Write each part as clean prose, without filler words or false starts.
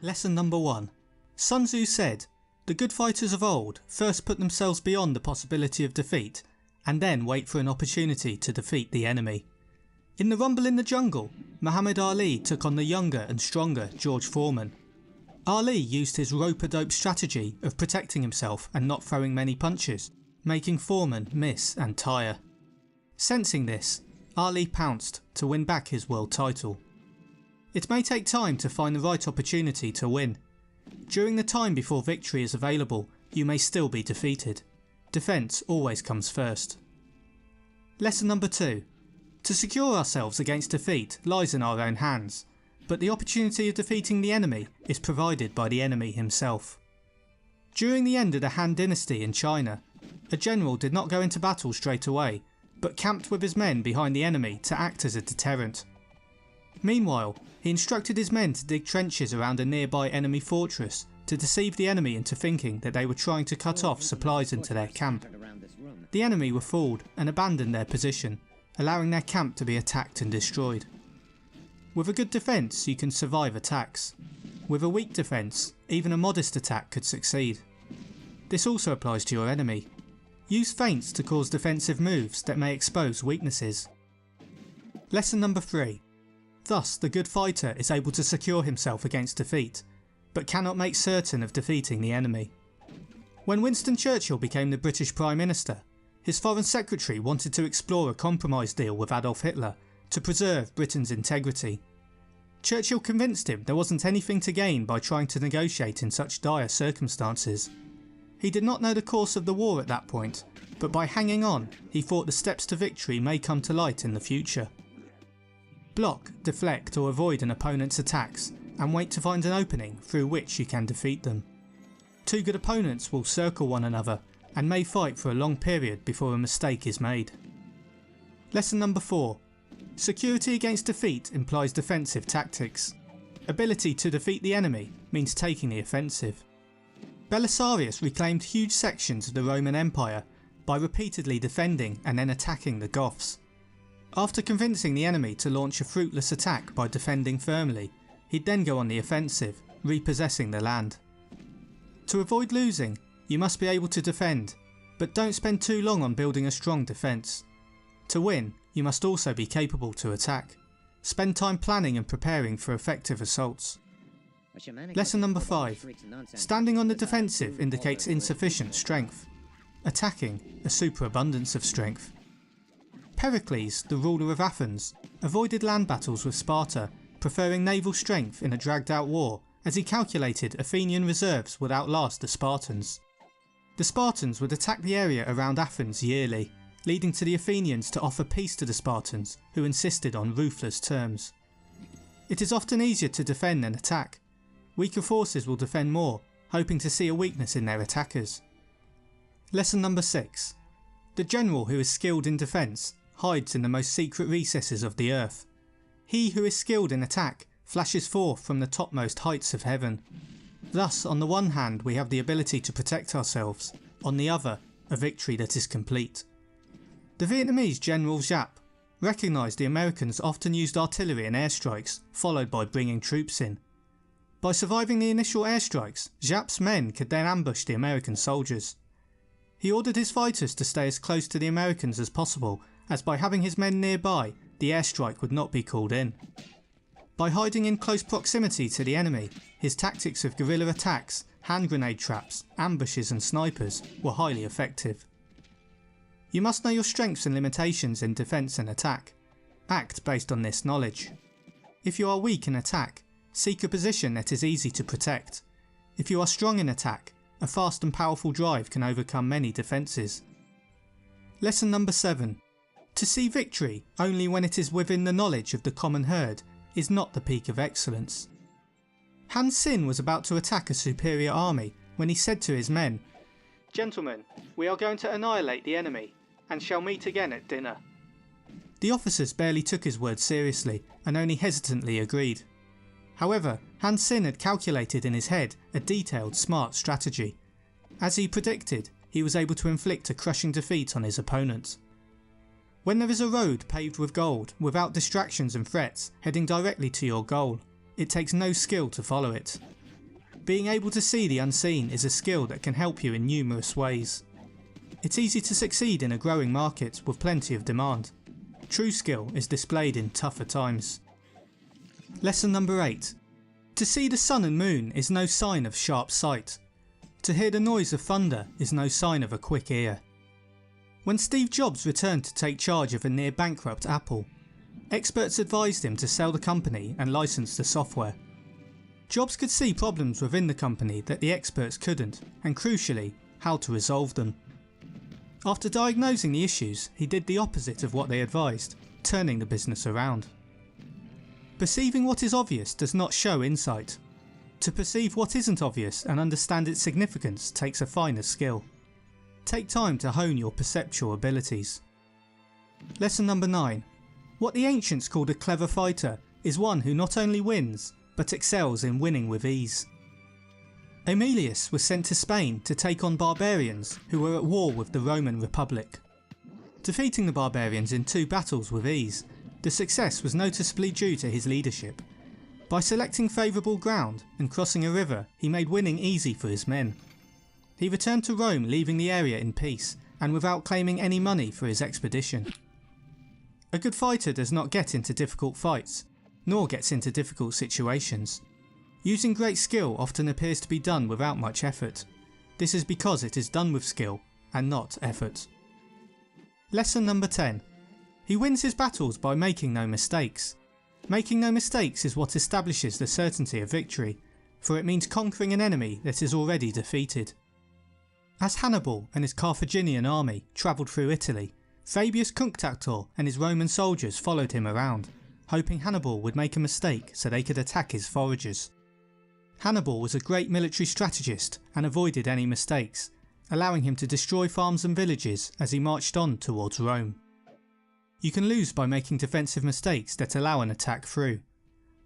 Lesson number 1. Sun Tzu said, "The good fighters of old first put themselves beyond the possibility of defeat and then wait for an opportunity to defeat the enemy." In the rumble in the jungle, Muhammad Ali took on the younger and stronger George Foreman. Ali used his rope-a-dope strategy of protecting himself and not throwing many punches, making Foreman miss and tire. Sensing this, Ali pounced to win back his world title. It may take time to find the right opportunity to win. During the time before victory is available, you may still be defeated. Defence always comes first. Lesson number 2. To secure ourselves against defeat lies in our own hands, but the opportunity of defeating the enemy is provided by the enemy himself. During the end of the Han Dynasty in China, a general did not go into battle straight away, but camped with his men behind the enemy to act as a deterrent. Meanwhile, he instructed his men to dig trenches around a nearby enemy fortress to deceive the enemy into thinking that they were trying to cut off supplies into their camp. The enemy were fooled and abandoned their position, allowing their camp to be attacked and destroyed. With a good defence, you can survive attacks. With a weak defence, even a modest attack could succeed. This also applies to your enemy. Use feints to cause defensive moves that may expose weaknesses. Lesson number 3. Thus, the good fighter is able to secure himself against defeat, but cannot make certain of defeating the enemy. When Winston Churchill became the British Prime Minister, his Foreign Secretary wanted to explore a compromise deal with Adolf Hitler to preserve Britain's integrity. Churchill convinced him there wasn't anything to gain by trying to negotiate in such dire circumstances. He did not know the course of the war at that point, but by hanging on, he thought the steps to victory may come to light in the future. Block, deflect or avoid an opponent's attacks and wait to find an opening through which you can defeat them. Two good opponents will circle one another and may fight for a long period before a mistake is made. Lesson number 4. Security against defeat implies defensive tactics. Ability to defeat the enemy means taking the offensive. Belisarius reclaimed huge sections of the Roman Empire by repeatedly defending and then attacking the Goths. After convincing the enemy to launch a fruitless attack by defending firmly, he'd then go on the offensive, repossessing the land. To avoid losing, you must be able to defend, but don't spend too long on building a strong defence. To win, you must also be capable to attack. Spend time planning and preparing for effective assaults. Lesson number 5. Standing on the defensive indicates insufficient strength. Attacking, a superabundance of strength. Pericles, the ruler of Athens, avoided land battles with Sparta, preferring naval strength in a dragged out war, as he calculated Athenian reserves would outlast the Spartans. The Spartans would attack the area around Athens yearly, leading to the Athenians to offer peace to the Spartans, who insisted on ruthless terms. It is often easier to defend than attack. Weaker forces will defend more, hoping to see a weakness in their attackers. Lesson number 6. The general who is skilled in defence hides in the most secret recesses of the earth. He who is skilled in attack flashes forth from the topmost heights of heaven. Thus, on the one hand we have the ability to protect ourselves, on the other, a victory that is complete. The Vietnamese General Giap recognised the Americans often used artillery and airstrikes, followed by bringing troops in. By surviving the initial airstrikes, Giap's men could then ambush the American soldiers. He ordered his fighters to stay as close to the Americans as possible, as by having his men nearby, the airstrike would not be called in. By hiding in close proximity to the enemy, his tactics of guerrilla attacks, hand grenade traps, ambushes and snipers were highly effective. You must know your strengths and limitations in defence and attack. Act based on this knowledge. If you are weak in attack, seek a position that is easy to protect. If you are strong in attack, a fast and powerful drive can overcome many defences. Lesson number 7. To see victory only when it is within the knowledge of the common herd is not the peak of excellence. Han Xin was about to attack a superior army when he said to his men, "Gentlemen, we are going to annihilate the enemy, and shall meet again at dinner." The officers barely took his words seriously and only hesitantly agreed. However, Han Xin had calculated in his head a detailed, smart strategy. As he predicted, he was able to inflict a crushing defeat on his opponent. When there is a road paved with gold, without distractions and threats, heading directly to your goal, it takes no skill to follow it. Being able to see the unseen is a skill that can help you in numerous ways. It's easy to succeed in a growing market with plenty of demand. True skill is displayed in tougher times. Lesson number 8. To see the sun and moon is no sign of sharp sight. To hear the noise of thunder is no sign of a quick ear. When Steve Jobs returned to take charge of a near bankrupt Apple, experts advised him to sell the company and license the software. Jobs could see problems within the company that the experts couldn't, and crucially, how to resolve them. After diagnosing the issues, he did the opposite of what they advised, turning the business around. Perceiving what is obvious does not show insight. To perceive what isn't obvious and understand its significance takes a finer skill. Take time to hone your perceptual abilities. Lesson number 9. What the ancients called a clever fighter is one who not only wins, but excels in winning with ease. Aemilius was sent to Spain to take on barbarians who were at war with the Roman Republic. Defeating the barbarians in 2 battles with ease, the success was noticeably due to his leadership. By selecting favourable ground and crossing a river, he made winning easy for his men. He returned to Rome, leaving the area in peace and without claiming any money for his expedition. A good fighter does not get into difficult fights, nor gets into difficult situations. Using great skill often appears to be done without much effort. This is because it is done with skill and not effort. Lesson number 10. He wins his battles by making no mistakes. Making no mistakes is what establishes the certainty of victory, for it means conquering an enemy that is already defeated. As Hannibal and his Carthaginian army travelled through Italy, Fabius Cunctator and his Roman soldiers followed him around, hoping Hannibal would make a mistake so they could attack his foragers. Hannibal was a great military strategist and avoided any mistakes, allowing him to destroy farms and villages as he marched on towards Rome. You can lose by making defensive mistakes that allow an attack through.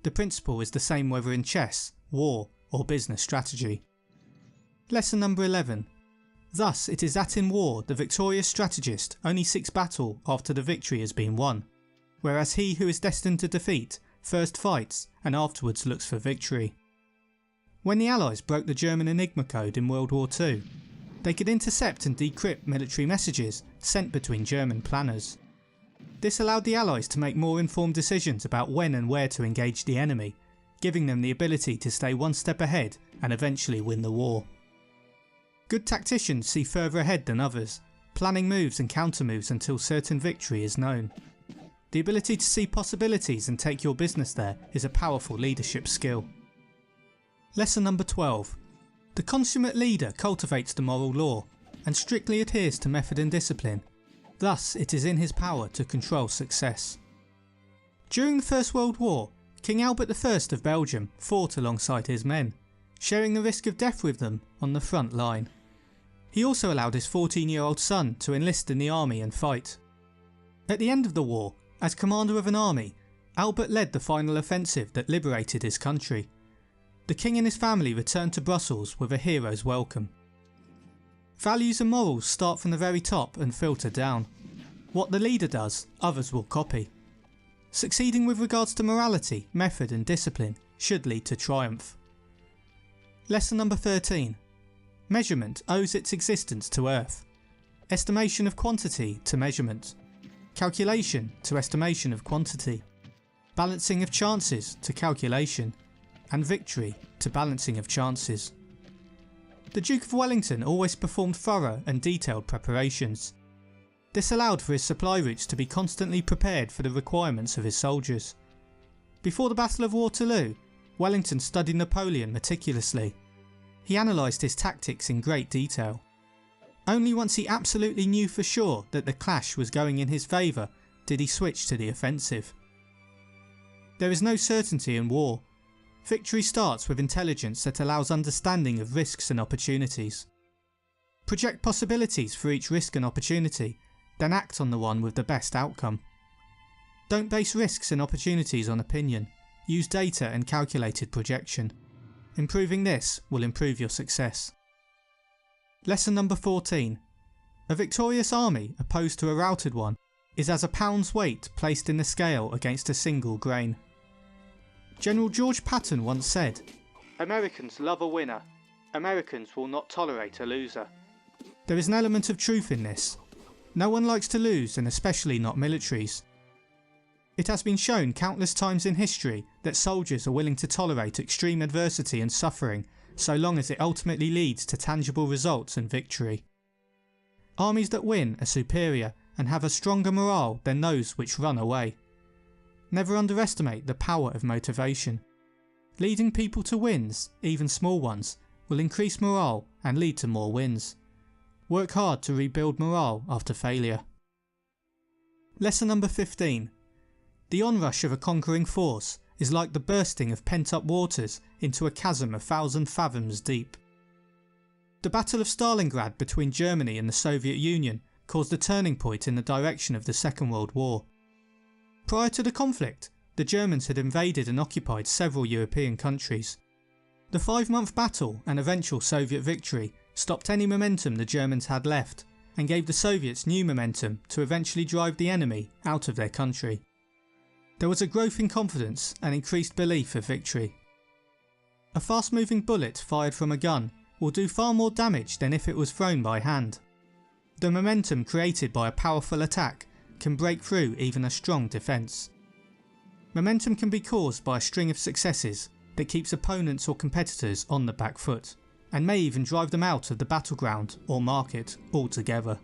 The principle is the same whether in chess, war, or business strategy. Lesson number 11. Thus it is that in war the victorious strategist only seeks battle after the victory has been won, whereas he who is destined to defeat first fights and afterwards looks for victory. When the Allies broke the German Enigma code in World War II, they could intercept and decrypt military messages sent between German planners. This allowed the Allies to make more informed decisions about when and where to engage the enemy, giving them the ability to stay one step ahead and eventually win the war. Good tacticians see further ahead than others, planning moves and counter-moves until certain victory is known. The ability to see possibilities and take your business there is a powerful leadership skill. Lesson number 12. The consummate leader cultivates the moral law and strictly adheres to method and discipline. Thus it is in his power to control success. During the First World War, King Albert I of Belgium fought alongside his men, sharing the risk of death with them on the front line. He also allowed his 14-year-old son to enlist in the army and fight. At the end of the war, as commander of an army, Albert led the final offensive that liberated his country. The king and his family returned to Brussels with a hero's welcome. Values and morals start from the very top and filter down. What the leader does, others will copy. Succeeding with regards to morality, method and discipline should lead to triumph. Lesson number 13. Measurement owes its existence to earth. Estimation of quantity to measurement. Calculation to estimation of quantity. Balancing of chances to calculation. And victory to balancing of chances. The Duke of Wellington always performed thorough and detailed preparations. This allowed for his supply routes to be constantly prepared for the requirements of his soldiers. Before the Battle of Waterloo, Wellington studied Napoleon meticulously. He analysed his tactics in great detail. Only once he absolutely knew for sure that the clash was going in his favour did he switch to the offensive. There is no certainty in war. Victory starts with intelligence that allows understanding of risks and opportunities. Project possibilities for each risk and opportunity, then act on the one with the best outcome. Don't base risks and opportunities on opinion. Use data and calculated projection. Improving this will improve your success. Lesson number 14. A victorious army opposed to a routed one is as a pound's weight placed in the scale against a single grain. General George Patton once said, Americans love a winner. Americans will not tolerate a loser. There is an element of truth in this. No one likes to lose, and especially not militaries. It has been shown countless times in history that soldiers are willing to tolerate extreme adversity and suffering so long as it ultimately leads to tangible results and victory. Armies that win are superior and have a stronger morale than those which run away. Never underestimate the power of motivation. Leading people to wins, even small ones, will increase morale and lead to more wins. Work hard to rebuild morale after failure. Lesson number 15. The onrush of a conquering force is like the bursting of pent-up waters into a chasm 1,000 fathoms deep. The Battle of Stalingrad between Germany and the Soviet Union caused a turning point in the direction of the Second World War. Prior to the conflict, the Germans had invaded and occupied several European countries. The 5-month battle and eventual Soviet victory stopped any momentum the Germans had left and gave the Soviets new momentum to eventually drive the enemy out of their country. There was a growth in confidence and increased belief of victory. A fast-moving bullet fired from a gun will do far more damage than if it was thrown by hand. The momentum created by a powerful attack can break through even a strong defence. Momentum can be caused by a string of successes that keeps opponents or competitors on the back foot, and may even drive them out of the battleground or market altogether.